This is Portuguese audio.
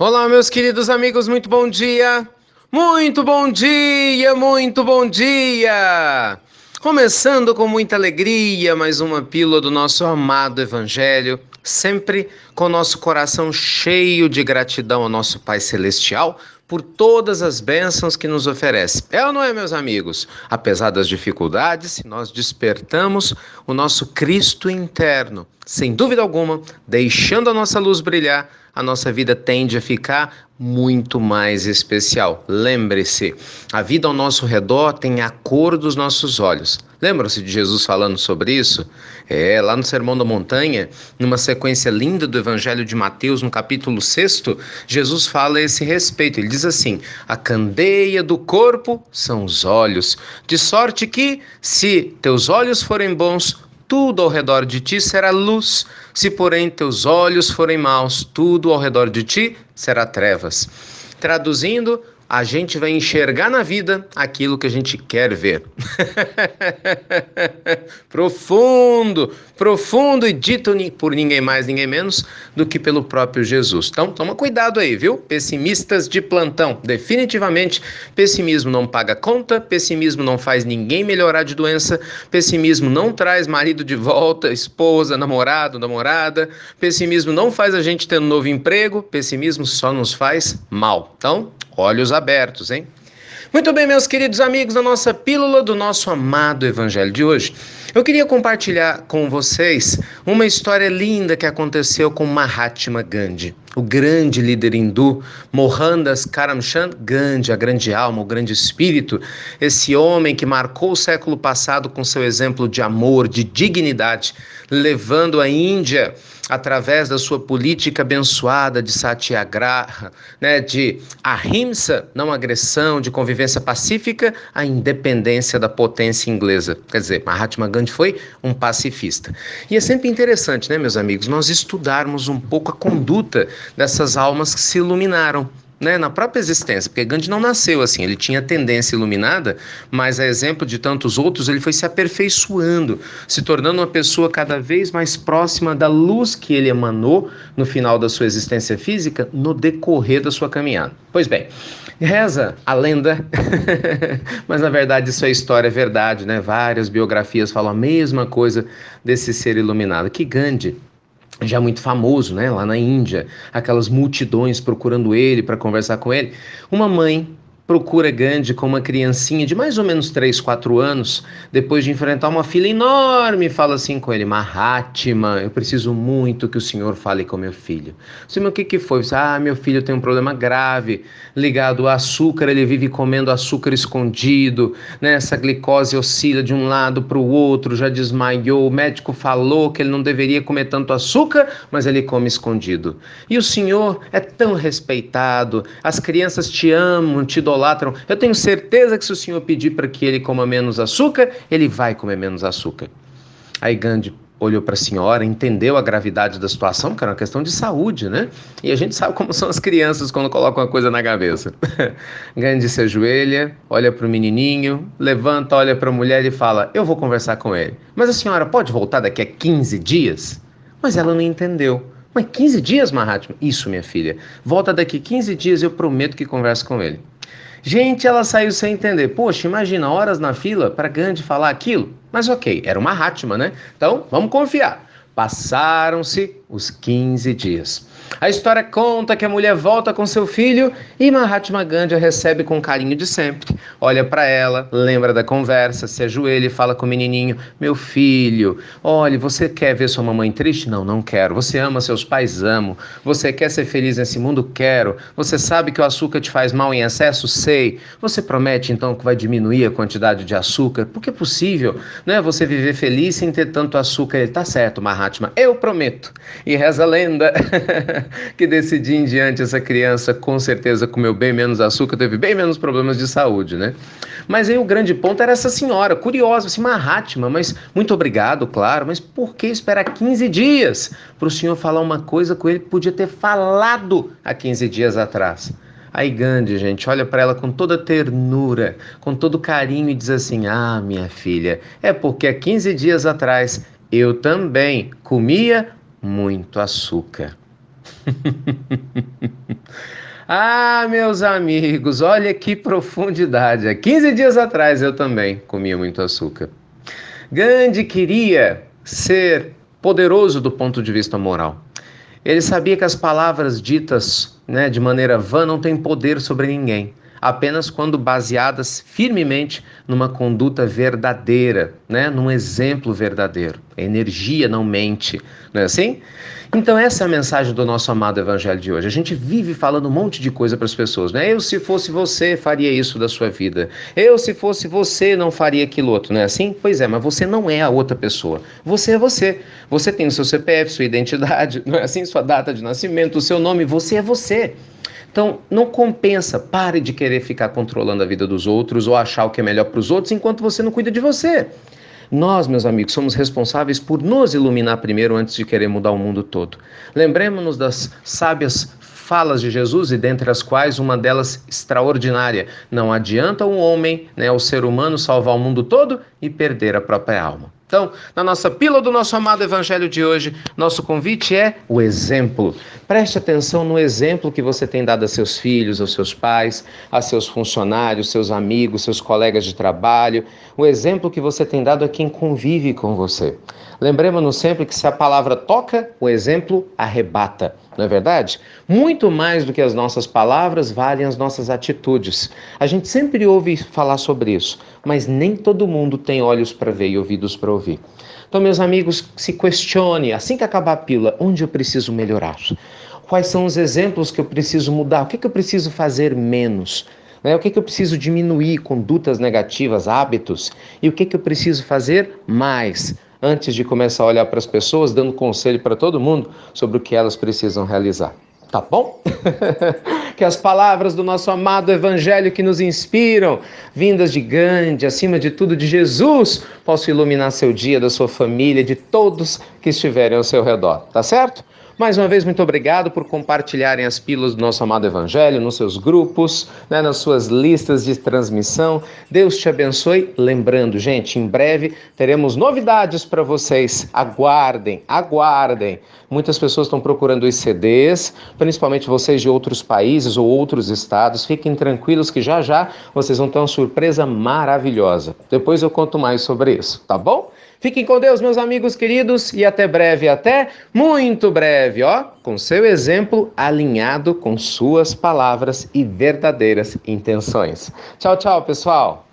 Olá, meus queridos amigos, muito bom dia! Muito bom dia, muito bom dia! Começando com muita alegria, mais uma pílula do nosso amado Evangelho, sempre com nosso coração cheio de gratidão ao nosso Pai Celestial por todas as bênçãos que nos oferece. É ou não é, meus amigos? Apesar das dificuldades, nós despertamos o nosso Cristo interno. Sem dúvida alguma, deixando a nossa luz brilhar, a nossa vida tende a ficar muito mais especial. Lembre-se, a vida ao nosso redor tem a cor dos nossos olhos. Lembram-se de Jesus falando sobre isso? Lá no Sermão da Montanha, numa sequência linda do Evangelho de Mateus, no capítulo 6, Jesus fala a esse respeito. Ele diz assim: a candeia do corpo são os olhos, de sorte que, se teus olhos forem bons, tudo ao redor de ti será luz. Se, porém, teus olhos forem maus, tudo ao redor de ti será trevas. Traduzindo, a gente vai enxergar na vida aquilo que a gente quer ver. Profundo, profundo e dito por ninguém mais, ninguém menos do que pelo próprio Jesus. Então, toma cuidado aí, viu? Pessimistas de plantão. Definitivamente, pessimismo não paga conta, pessimismo não faz ninguém melhorar de doença, pessimismo não traz marido de volta, esposa, namorado, namorada, pessimismo não faz a gente ter um novo emprego, pessimismo só nos faz mal. Então, olhos abertos, hein? Muito bem, meus queridos amigos, na nossa pílula do nosso amado Evangelho de hoje, eu queria compartilhar com vocês uma história linda que aconteceu com Mahatma Gandhi, o grande líder hindu, Mohandas Karamchand Gandhi, a grande alma, o grande espírito, esse homem que marcou o século passado com seu exemplo de amor, de dignidade, levando a Índia, através da sua política abençoada de satyagraha, de ahimsa, não agressão, de convivência pacífica, à independência da potência inglesa. Quer dizer, Mahatma Gandhi foi um pacifista. E é sempre interessante, meus amigos, nós estudarmos um pouco a conduta dessas almas que se iluminaram, na própria existência, porque Gandhi não nasceu assim, ele tinha tendência iluminada, mas a exemplo de tantos outros, ele foi se aperfeiçoando, se tornando uma pessoa cada vez mais próxima da luz que ele emanou no final da sua existência física, no decorrer da sua caminhada. Pois bem, reza a lenda, mas na verdade isso é história, é verdade, Várias biografias falam a mesma coisa desse ser iluminado, que Gandhi, já muito famoso, lá na Índia, aquelas multidões procurando ele para conversar com ele. Uma mãe procura Gandhi com uma criancinha de mais ou menos 3, 4 anos, depois de enfrentar uma fila enorme, fala assim com ele: Mahatma, eu preciso muito que o senhor fale com meu filho. Senhor, o que foi? Meu filho tem um problema grave, ligado ao açúcar, ele vive comendo açúcar escondido, essa glicose oscila de um lado para o outro, já desmaiou, o médico falou que ele não deveria comer tanto açúcar, mas ele come escondido. E o senhor é tão respeitado, as crianças te amam, te idolatram. Eu tenho certeza que se o senhor pedir para que ele coma menos açúcar, ele vai comer menos açúcar. Aí Gandhi olhou para a senhora, entendeu a gravidade da situação, que era uma questão de saúde, E a gente sabe como são as crianças quando colocam uma coisa na cabeça. Gandhi se ajoelha, olha para o menininho, levanta, olha para a mulher e fala: eu vou conversar com ele. Mas a senhora pode voltar daqui a 15 dias? Mas ela não entendeu. Mas 15 dias, Mahatma? Isso, minha filha. Volta daqui 15 dias, eu prometo que converso com ele. Gente, ela saiu sem entender. Poxa, imagina, horas na fila para Gandhi falar aquilo. Mas ok, era uma Mahatma, Então, vamos confiar. Passaram-se os 15 dias. A história conta que a mulher volta com seu filho e Mahatma Gandhi a recebe com o carinho de sempre. Olha para ela, lembra da conversa, se ajoelha e fala com o menininho: meu filho, olha, você quer ver sua mamãe triste? Não, não quero. Você ama seus pais? Amo. Você quer ser feliz nesse mundo? Quero. Você sabe que o açúcar te faz mal em excesso? Sei. Você promete então que vai diminuir a quantidade de açúcar? Porque é possível, você viver feliz sem ter tanto açúcar. Ele: tá certo, Mahatma, eu prometo. E reza a lenda que desse dia em diante essa criança com certeza comeu bem menos açúcar, teve bem menos problemas de saúde, Mas aí o grande ponto era essa senhora, curiosa, assim: Mahatma, mas muito obrigado, claro, mas por que esperar 15 dias para o senhor falar uma coisa que ele podia ter falado há 15 dias atrás? Aí Gandhi, gente, olha para ela com toda ternura, com todo carinho e diz assim: minha filha, é porque há 15 dias atrás eu também comia muito açúcar. Ah, meus amigos, olha que profundidade. Há 15 dias atrás eu também comia muito açúcar. Gandhi queria ser poderoso do ponto de vista moral. Ele sabia que as palavras ditas, de maneira vã não têm poder sobre ninguém, apenas quando baseadas firmemente numa conduta verdadeira, num exemplo verdadeiro. A energia não mente, não é assim? Então essa é a mensagem do nosso amado evangelho de hoje. A gente vive falando um monte de coisa para as pessoas, né? Eu, se fosse você, faria isso da sua vida. Eu, se fosse você, não faria aquilo outro, não é assim? Pois é, mas você não é a outra pessoa. Você é você. Você tem o seu CPF, sua identidade, não é assim? Sua data de nascimento, o seu nome, você é você. Então, não compensa, pare de querer ficar controlando a vida dos outros ou achar o que é melhor para os outros enquanto você não cuida de você. Nós, meus amigos, somos responsáveis por nos iluminar primeiro antes de querer mudar o mundo todo. Lembremos-nos das sábias falas de Jesus e dentre as quais uma delas extraordinária. Não adianta um homem, o ser humano, salvar o mundo todo e perder a própria alma. Então, na nossa pílula do nosso amado evangelho de hoje, nosso convite é o exemplo. Preste atenção no exemplo que você tem dado a seus filhos, aos seus pais, a seus funcionários, seus amigos, seus colegas de trabalho, o exemplo que você tem dado a quem convive com você. Lembremos-nos sempre que se a palavra toca, o exemplo arrebata. Não é verdade? Muito mais do que as nossas palavras valem as nossas atitudes. A gente sempre ouve falar sobre isso, mas nem todo mundo tem olhos para ver e ouvidos para ouvir. Então, meus amigos, se questione, assim que acabar a pílula, onde eu preciso melhorar? Quais são os exemplos que eu preciso mudar? O que eu preciso fazer menos? O que eu preciso diminuir? Condutas negativas, hábitos? E o que eu preciso fazer mais? Antes de começar a olhar para as pessoas, dando conselho para todo mundo sobre o que elas precisam realizar. Tá bom? Que as palavras do nosso amado evangelho que nos inspiram, vindas de Gandhi, acima de tudo de Jesus, possam iluminar seu dia, da sua família, de todos que estiverem ao seu redor. Tá certo? Mais uma vez, muito obrigado por compartilharem as pílulas do nosso amado evangelho nos seus grupos, nas suas listas de transmissão. Deus te abençoe. Lembrando, gente, em breve teremos novidades para vocês. Aguardem, aguardem. Muitas pessoas estão procurando os CDs, principalmente vocês de outros países ou outros estados. Fiquem tranquilos que já já vocês vão ter uma surpresa maravilhosa. Depois eu conto mais sobre isso, tá bom? Fiquem com Deus, meus amigos queridos, e até breve, até muito breve, com seu exemplo alinhado com suas palavras e verdadeiras intenções. Tchau, tchau, pessoal!